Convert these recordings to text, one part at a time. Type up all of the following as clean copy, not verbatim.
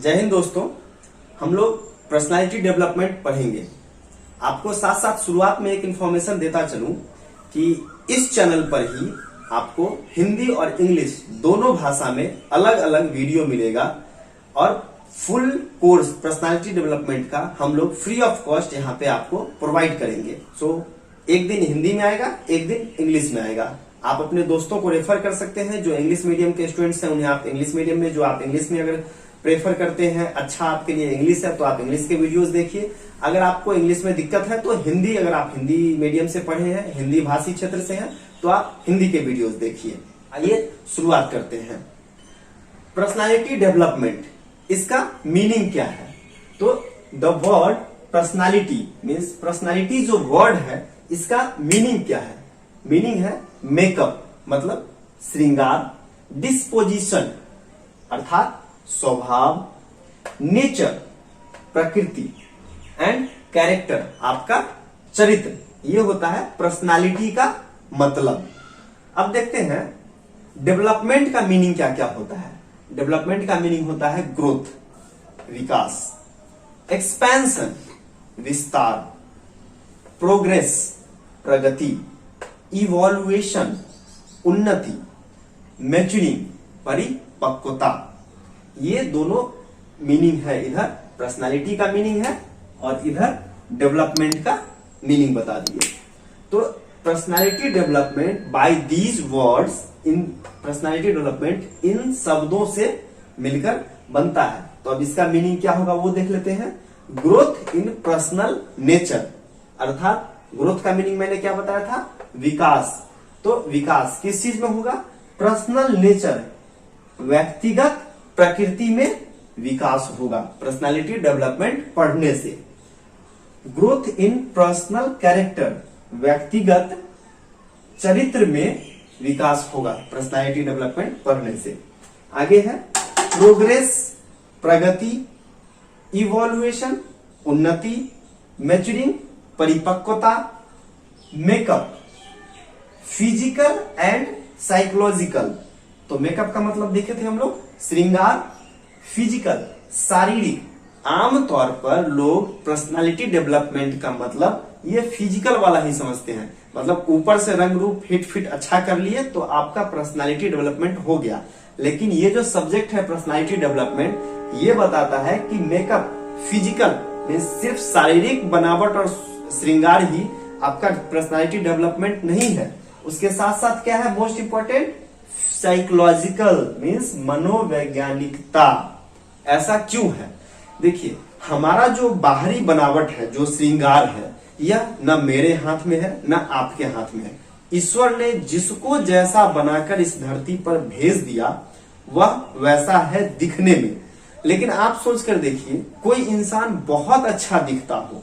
जय हिंद दोस्तों, हम लोग पर्सनालिटी डेवलपमेंट पढ़ेंगे। आपको साथ साथ शुरुआत में एक इंफॉर्मेशन देता चलूं कि इस चैनल पर ही आपको हिंदी और इंग्लिश दोनों भाषा में अलग अलग वीडियो मिलेगा और फुल कोर्स पर्सनालिटी डेवलपमेंट का हम लोग फ्री ऑफ कॉस्ट यहाँ पे आपको प्रोवाइड करेंगे। एक दिन हिंदी में आएगा, एक दिन इंग्लिश में आएगा। आप अपने दोस्तों को रेफर कर सकते हैं जो इंग्लिश मीडियम के स्टूडेंट्स हैं, उन्हें आप इंग्लिश मीडियम में, जो आप इंग्लिश में अगर प्रेफर करते हैं, अच्छा आपके लिए इंग्लिश है तो आप इंग्लिश के वीडियोस देखिए। अगर आपको इंग्लिश में दिक्कत है तो हिंदी, अगर आप हिंदी मीडियम से पढ़े हैं, हिंदी भाषी क्षेत्र से हैं, तो आप हिंदी के वीडियोस देखिए। आइए शुरुआत करते हैं। पर्सनालिटी डेवलपमेंट, इसका मीनिंग क्या है? तो the word personality means, personality जो वर्ड है इसका मीनिंग क्या है? मीनिंग है मेकअप, मतलब श्रृंगार, डिस्पोजिशन अर्थात स्वभाव, नेचर प्रकृति, एंड कैरेक्टर आपका चरित्र, ये होता है पर्सनालिटी का मतलब। अब देखते हैं डेवलपमेंट का मीनिंग क्या क्या होता है। डेवलपमेंट का मीनिंग होता है ग्रोथ, विकास, एक्सपेंशन विस्तार, प्रोग्रेस प्रगति, इवोल्यूशन उन्नति, मैच्योरिंग परिपक्वता। ये दोनों मीनिंग है। इधर पर्सनालिटी का मीनिंग है और इधर डेवलपमेंट का मीनिंग बता दिए। तो personality development bye these words, in personality development in शब्दों से मिलकर बनता है। तो अब इसका मीनिंग क्या होगा वो देख लेते हैं। ग्रोथ इन पर्सनल नेचर, अर्थात ग्रोथ का मीनिंग मैंने क्या बताया था? विकास। तो विकास किस चीज में होगा? पर्सनल नेचर, व्यक्तिगत प्रकृति में विकास होगा पर्सनालिटी डेवलपमेंट पढ़ने से। ग्रोथ इन पर्सनल कैरेक्टर, व्यक्तिगत चरित्र में विकास होगा पर्सनालिटी डेवलपमेंट पढ़ने से। आगे है प्रोग्रेस प्रगति, इवोल्यूशन उन्नति, मैच्योरिंग परिपक्वता, मेकअप फिजिकल एंड साइकोलॉजिकल। तो मेकअप का मतलब देखे थे हम लोग श्रृंगार, फिजिकल शारीरिक। आमतौर पर लोग पर्सनालिटी डेवलपमेंट का मतलब ये फिजिकल वाला ही समझते हैं, मतलब ऊपर से रंग रूप फिट अच्छा कर लिए तो आपका पर्सनालिटी डेवलपमेंट हो गया। लेकिन ये जो सब्जेक्ट है पर्सनालिटी डेवलपमेंट, ये बताता है कि मेकअप फिजिकल मीन्स सिर्फ शारीरिक बनावट और श्रृंगार ही आपका पर्सनालिटी डेवलपमेंट नहीं है। उसके साथ साथ क्या है मोस्ट इंपॉर्टेंट? साइकोलॉजिकल मीन्स मनोवैज्ञानिकता। ऐसा क्यों है? देखिए, हमारा जो बाहरी बनावट है, जो श्रृंगार है, यह न मेरे हाथ में है न आपके हाथ में है। ईश्वर ने जिसको जैसा बनाकर इस धरती पर भेज दिया वह वैसा है दिखने में। लेकिन आप सोच कर देखिए, कोई इंसान बहुत अच्छा दिखता हो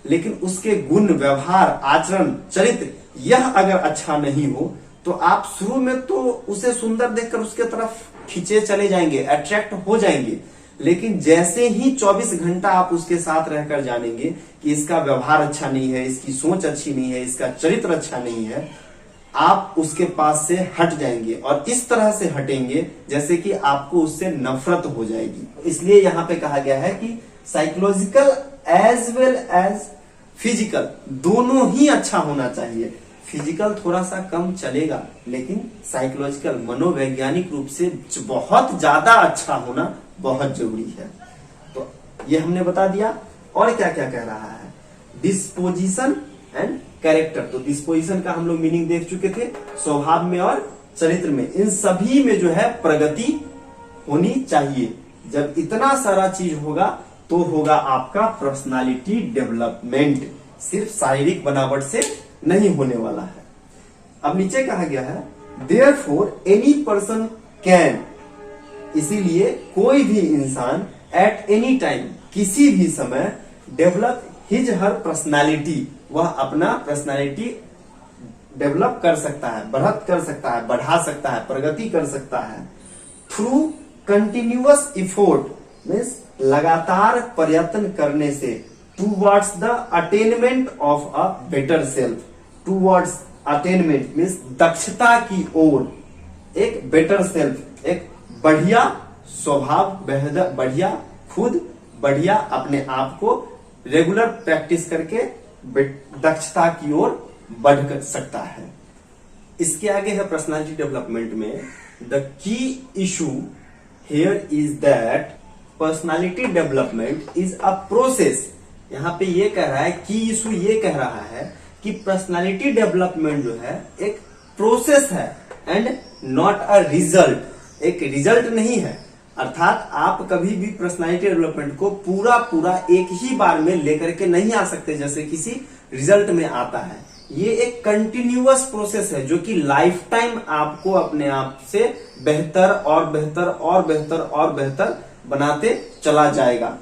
लेकिन उसके गुण, व्यवहार, आचरण, चरित्र यह अगर अच्छा नहीं हो तो आप शुरू में तो उसे सुंदर देखकर उसके तरफ खींचे चले जाएंगे, अट्रैक्ट हो जाएंगे। लेकिन जैसे ही 24 घंटा आप उसके साथ रहकर जानेंगे कि इसका व्यवहार अच्छा नहीं है, इसकी सोच अच्छी नहीं है, इसका चरित्र अच्छा नहीं है, आप उसके पास से हट जाएंगे और इस तरह से हटेंगे जैसे कि आपको उससे नफरत हो जाएगी। इसलिए यहाँ पे कहा गया है कि psychological as well as physical दोनों ही अच्छा होना चाहिए। फिजिकल थोड़ा सा कम चलेगा लेकिन साइकोलॉजिकल मनोवैज्ञानिक रूप से बहुत ज्यादा अच्छा होना बहुत जरूरी है। तो ये हमने बता दिया। और क्या क्या कह रहा है? Disposition and character. तो डिस्पोजिशन का हम लोग मीनिंग देख चुके थे, स्वभाव में और चरित्र में। इन सभी में जो है प्रगति होनी चाहिए। जब इतना सारा चीज होगा तो होगा आपका पर्सनालिटी डेवलपमेंट। सिर्फ शारीरिक बनावट से नहीं होने वाला है। अब नीचे कहा गया है देयरफॉर एनी पर्सन कैन, इसीलिए कोई भी इंसान एट एनी टाइम, किसी भी समय, डेवलप हिज हर पर्सनालिटी, वह अपना पर्सनालिटी डेवलप कर सकता है, बढ़त कर सकता है, बढ़ा सकता है, प्रगति कर सकता है। थ्रू कंटिन्यूअस इफोर्ट मीन्स लगातार प्रयत्न करने से, towards the attainment of a better self. Towards attainment means दक्षता की ओर, एक बेटर सेल्फ, एक बढ़िया स्वभाव, बढ़िया खुद बढ़िया अपने आप को रेगुलर प्रैक्टिस करके दक्षता की ओर बढ़ सकता है। इसके आगे है पर्सनालिटी डेवलपमेंट में, the key issue here is that personality development is a process. यहां पे ये कह रहा है, की इशू ये कह रहा है कि पर्सनालिटी डेवलपमेंट जो है एक प्रोसेस है एंड नॉट अ रिजल्ट, एक रिजल्ट नहीं है। अर्थात आप कभी भी पर्सनालिटी डेवलपमेंट को पूरा पूरा एक ही बार में लेकर के नहीं आ सकते जैसे किसी रिजल्ट में आता है। ये एक कंटिन्यूअस प्रोसेस है जो कि लाइफ टाइम आपको अपने आप से बेहतर और बेहतर और बेहतर और बेहतर बनाते चला जाएगा।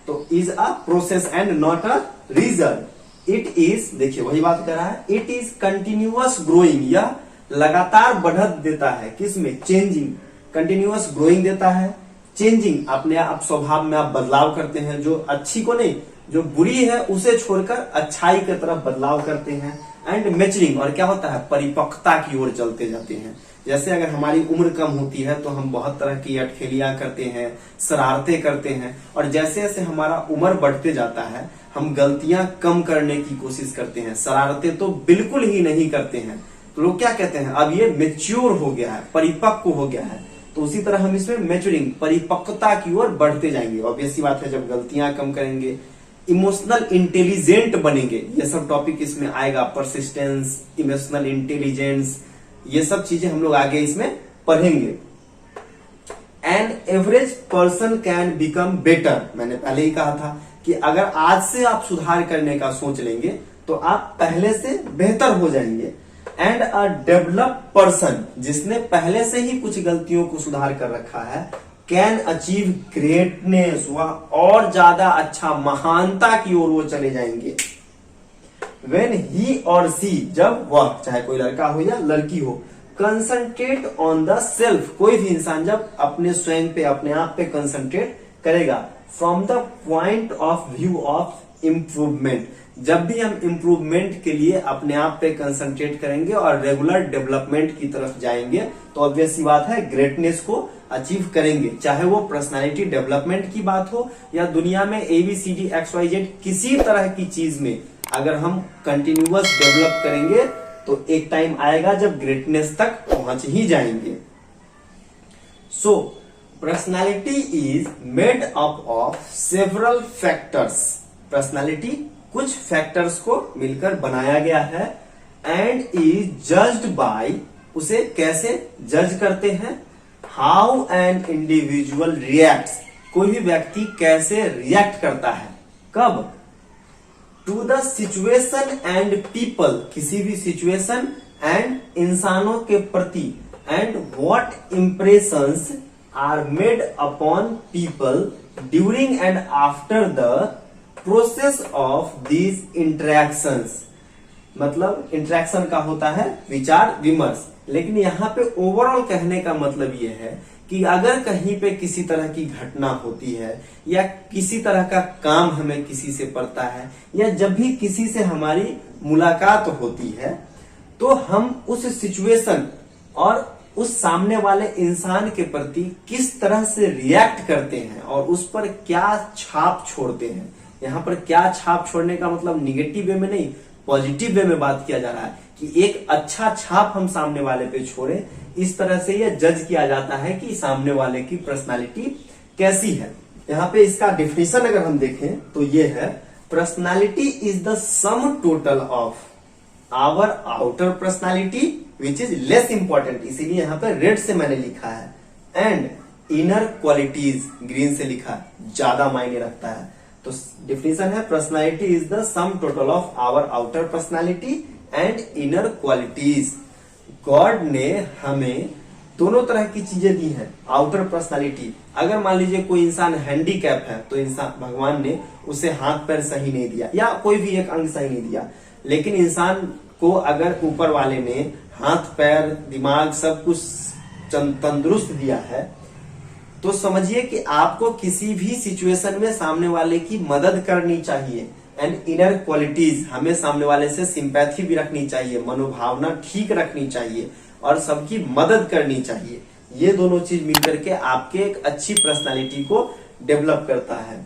तो is a process and not a result. It is, देखिए वही बात कर रहा है, इट इज कंटिन्यूअस ग्रोइंग, यह लगातार बढ़त देता है, किसमें, चेंजिंग, कंटिन्यूअस ग्रोइंग देता है, चेंजिंग, अपने आप स्वभाव में आप बदलाव करते हैं, जो अच्छी को नहीं, जो बुरी है उसे छोड़कर अच्छाई की तरफ बदलाव करते हैं, एंड मैचरिंग, और क्या होता है, परिपक्वता की ओर चलते जाते हैं। जैसे अगर हमारी उम्र कम होती है तो हम बहुत तरह की अटखेलियां करते हैं, शरारतें करते हैं, और जैसे जैसे हमारा उम्र बढ़ते जाता है हम गलतियां कम करने की कोशिश करते हैं, शरारतें तो बिल्कुल ही नहीं करते हैं। तो लोग क्या कहते हैं, अब ये मेच्योर हो गया है, परिपक्व हो गया है। तो उसी तरह हम इसमें मैच्योरिंग, परिपक्वता की ओर बढ़ते जाएंगे। ऑब्वियस सी बात है, जब गलतियां कम करेंगे, इमोशनल इंटेलिजेंट बनेंगे, ये सब टॉपिक इसमें आएगा, परसिस्टेंस, इमोशनल इंटेलिजेंस, ये सब चीजें हम लोग आगे इसमें पढ़ेंगे। An average person can become better, मैंने पहले ही कहा था कि अगर आज से आप सुधार करने का सोच लेंगे तो आप पहले से बेहतर हो जाएंगे। एंड अ डेवलप पर्सन, जिसने पहले से ही कुछ गलतियों को सुधार कर रखा है, कैन अचीव ग्रेटनेस, वह और ज्यादा अच्छा, महानता की ओर वो चले जाएंगे। When he और she, जब वह, चाहे कोई लड़का हो या लड़की हो, कंसंट्रेट ऑन द सेल्फ, कोई भी इंसान जब अपने स्वयं पे, अपने आप पे कंसंट्रेट करेगा, from the point of view of improvement, जब भी हम इम्प्रूवमेंट के लिए अपने आप पे कंसंट्रेट करेंगे और रेगुलर डेवलपमेंट की तरफ जाएंगे तो ऑब्वियस सी बात है ग्रेटनेस को अचीव करेंगे। चाहे वो पर्सनालिटी डेवलपमेंट की बात हो या दुनिया में ABCD XYZ किसी तरह की चीज में अगर हम कंटिन्यूअस डेवलप करेंगे तो एक टाइम आएगा जब ग्रेटनेस तक पहुंच ही जाएंगे। So personality is made up of several factors, personality कुछ फैक्टर्स को मिलकर बनाया गया है। एंड इज जज्ड बाय, उसे कैसे जज करते हैं, हाउ एन इंडिविजुअल रिएक्ट्स, कोई भी व्यक्ति कैसे रिएक्ट करता है, कब, to the situation and people, किसी भी सिचुएशन एंड इंसानों के प्रति, and what impressions are made upon people during and after the process of these interactions. मतलब इंटरेक्शन का होता है विचार विमर्श, लेकिन यहाँ पे ओवरऑल कहने का मतलब ये है कि अगर कहीं पे किसी तरह की घटना होती है या किसी तरह का काम हमें किसी से पड़ता है या जब भी किसी से हमारी मुलाकात होती है तो हम उस सिचुएशन और उस सामने वाले इंसान के प्रति किस तरह से रिएक्ट करते हैं और उस पर क्या छाप छोड़ते हैं। यहाँ पर क्या छाप छोड़ने का मतलब निगेटिव वे में नहीं, पॉजिटिव वे में बात किया जा रहा है कि एक अच्छा छाप हम सामने वाले पे छोड़े। इस तरह से यह जज किया जाता है कि सामने वाले की पर्सनालिटी कैसी है। यहाँ पे इसका डेफिनेशन अगर हम देखें तो ये है, personality is the sum total of our outer personality which is less important, इसीलिए यहाँ पे रेड से मैंने लिखा है, एंड इनर क्वालिटीज ग्रीन से लिखा है, ज्यादा मायने रखता है। तो डिफिनेशन है, personality is the sum total of our outer personality and inner qualities. God ने हमें दोनों तरह की चीजें दी हैं। आउटर पर्सनालिटी, अगर मान लीजिए कोई इंसान हैंडीकैप है तो इंसान, भगवान ने उसे हाथ पैर सही नहीं दिया या कोई भी एक अंग सही नहीं दिया, लेकिन इंसान को अगर ऊपर वाले ने हाथ पैर दिमाग सब कुछ तंदुरुस्त दिया है तो समझिए कि आपको किसी भी सिचुएशन में सामने वाले की मदद करनी चाहिए। एंड इनर क्वालिटीज, हमें सामने वाले से सिंपैथी भी रखनी चाहिए, मनोभावना ठीक रखनी चाहिए और सबकी मदद करनी चाहिए। ये दोनों चीज मिलकर के आपके एक अच्छी पर्सनालिटी को डेवलप करता है।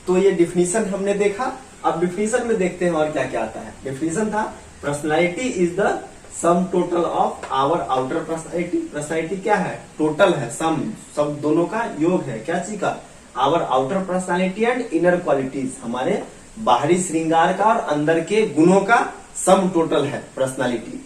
तो ये डिफिनीशन हमने देखा। अब डिफिनीशन में देखते हैं और क्या क्या आता है। डिफिनीशन था personality is the sum total of our outer personality. Personality क्या है? टोटल है, सम, सब दोनों का योग है। क्या चीज का? Our outer personality and inner qualities, हमारे बाहरी श्रृंगार का और अंदर के गुणों का सम टोटल है पर्सनालिटी।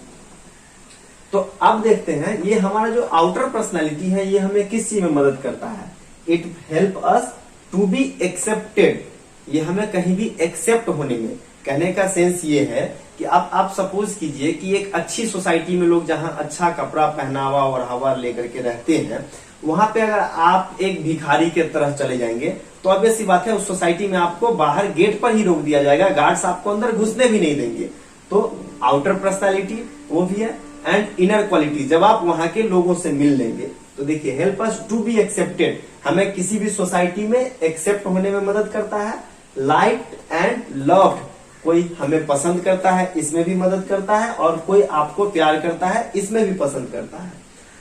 तो अब देखते हैं ये हमारा जो आउटर पर्सनालिटी है ये हमें किस चीज में मदद करता है? It help us to be accepted, ये हमें कहीं भी एक्सेप्ट होने में। कहने का सेंस ये है कि अब आप सपोज कीजिए कि एक अच्छी सोसाइटी में लोग जहां अच्छा कपड़ा पहनावा और हवा लेकर के रहते हैं, वहां पे अगर आप एक भिखारी के तरह चले जाएंगे तो अब ऐसी बात है उस सोसाइटी में आपको बाहर गेट पर ही रोक दिया जाएगा, गार्ड्स आपको अंदर घुसने भी नहीं देंगे। तो आउटर पर्सनालिटी वो भी है एंड इनर क्वालिटी, जब आप वहां के लोगों से मिल लेंगे तो देखिए help us to be accepted, हमें किसी भी सोसाइटी में एक्सेप्ट होने में मदद करता है। लाइक्ड एंड लव्ड, कोई हमें पसंद करता है इसमें भी मदद करता है, और कोई आपको प्यार करता है इसमें भी पसंद करता है।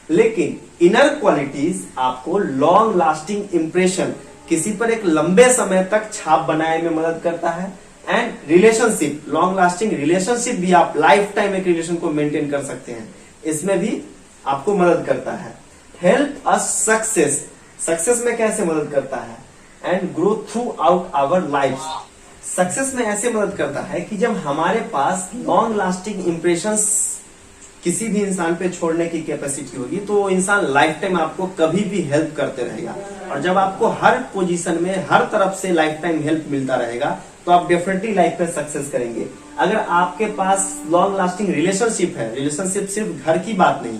लेकिन इनर क्वालिटीज आपको लॉन्ग लास्टिंग इंप्रेशन, किसी पर एक लंबे समय तक छाप बनाने में मदद करता है। And relationship, long lasting relationship भी, आप लाइफ टाइम एक रिलेशन को मेंटेन कर सकते हैं, इसमें भी आपको मदद करता है। हेल्प अस सक्सेस, सक्सेस में कैसे मदद करता है? And grow throughout our life, success में ऐसे मदद करता है कि जब हमारे पास लॉन्ग लास्टिंग इंप्रेशंस किसी भी इंसान पे छोड़ने की कैपेसिटी होगी तो वो इंसान लाइफ टाइम आपको कभी भी हेल्प करते रहेगा। और जब आपको हर पोजीशन में हर तरफ से लाइफ टाइम हेल्प मिलता रहेगा तो आप डेफिनेटली लाइफ में सक्सेस करेंगे। अगर आपके पास लॉन्ग लास्टिंग रिलेशनशिप है, रिलेशनशिप सिर्फ घर की बात नहीं,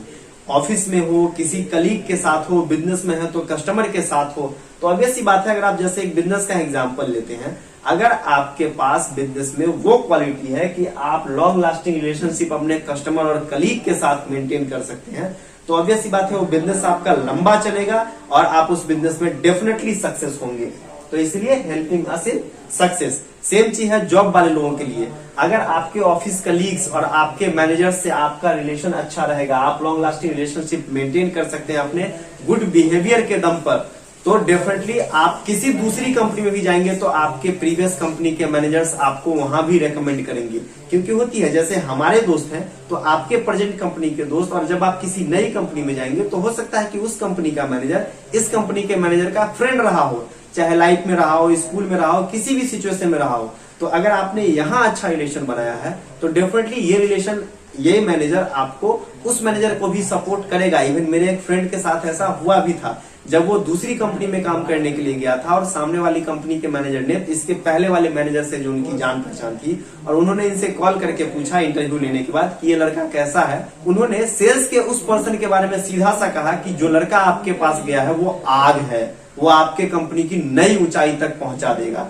ऑफिस में हो, किसी कलीग के साथ हो, बिजनेस में है तो कस्टमर के साथ हो, तो ऑब्वियस सी बात है अगर आप जैसे एक बिजनेस का एग्जांपल लेते हैं, अगर आपके पास बिजनेस में वो क्वालिटी है कि आप लॉन्ग लास्टिंग रिलेशनशिप अपने कस्टमर और कलीग के साथ मेंटेन कर सकते हैं, तो ऑब्वियस सी बात है वो बिजनेस आपका लंबा चलेगा और आप उस बिजनेस में डेफिनेटली सक्सेस होंगे। तो इसलिए helping us in success. Same चीज है जॉब वाले लोगों के लिए, अगर आपके ऑफिस कलीग्स और आपके मैनेजर से आपका रिलेशन अच्छा रहेगा, आप लॉन्ग लास्टिंग रिलेशनशिप मेंटेन कर सकते हैं अपने गुड बिहेवियर के दम पर, तो डेफिनेटली आप किसी दूसरी कंपनी में भी जाएंगे तो आपके प्रीवियस कंपनी के मैनेजर्स आपको वहां भी रेकमेंड करेंगे। क्योंकि होती है जैसे हमारे दोस्त हैं तो आपके प्रेजेंट कंपनी के दोस्त, और जब आप किसी नई कंपनी में जाएंगे तो हो सकता है कि उस कंपनी का मैनेजर इस कंपनी के मैनेजर का फ्रेंड रहा हो, चाहे लाइफ में रहा हो, स्कूल में रहा हो, किसी भी सिचुएशन में रहा हो। तो अगर आपने यहाँ अच्छा रिलेशन बनाया है तो डेफिनेटली ये रिलेशन, ये मैनेजर आपको उस मैनेजर को भी सपोर्ट करेगा। इवन मेरे एक फ्रेंड के साथ ऐसा हुआ भी था, जब वो दूसरी कंपनी में काम करने के लिए गया था और सामने वाली कंपनी के मैनेजर ने इसके पहले वाले मैनेजर से जो उनकी जान पहचान थी और उन्होंने इनसे कॉल करके पूछा इंटरव्यू लेने के बाद कि ये लड़का कैसा है, उन्होंने सेल्स के उस पर्सन के बारे में सीधा सा कहा कि जो लड़का आपके पास गया है वो आग है, वो आपके कंपनी की नई ऊंचाई तक पहुंचा देगा।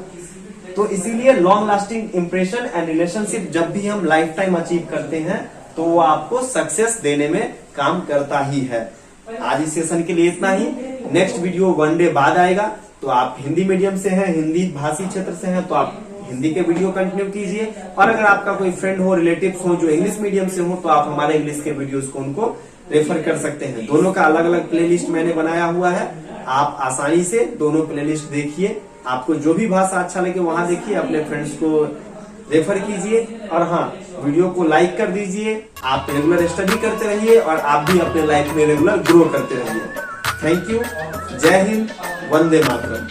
तो इसीलिए long lasting impression and relationship जब भी हम लाइफ टाइम अचीव करते हैं तो वो आपको सक्सेस देने में काम करता ही है। आज इस सेशन के लिए इतना ही। नेक्स्ट वीडियो 1 डे बाद आएगा। तो आप हिंदी मीडियम से हैं, हिंदी भाषी क्षेत्र से हैं, तो आप हिंदी के वीडियो कंटिन्यू कीजिए। और अगर आपका कोई फ्रेंड हो, रिलेटिव्स हो जो इंग्लिश मीडियम से हो तो आप हमारे इंग्लिश के वीडियोस को उनको रेफर कर सकते हैं। दोनों का अलग अलग प्लेलिस्ट मैंने बनाया हुआ है, आप आसानी से दोनों प्लेलिस्ट देखिए। आपको जो भी भाषा अच्छा लगे वहां देखिए, अपने फ्रेंड्स को रेफर कीजिए। और हाँ, वीडियो को लाइक कर दीजिए। आप रेगुलर स्टडी करते रहिए और आप भी अपने लाइफ में रेगुलर ग्रो करते रहिए। Thank you. जय हिंद। वंदे मातरम।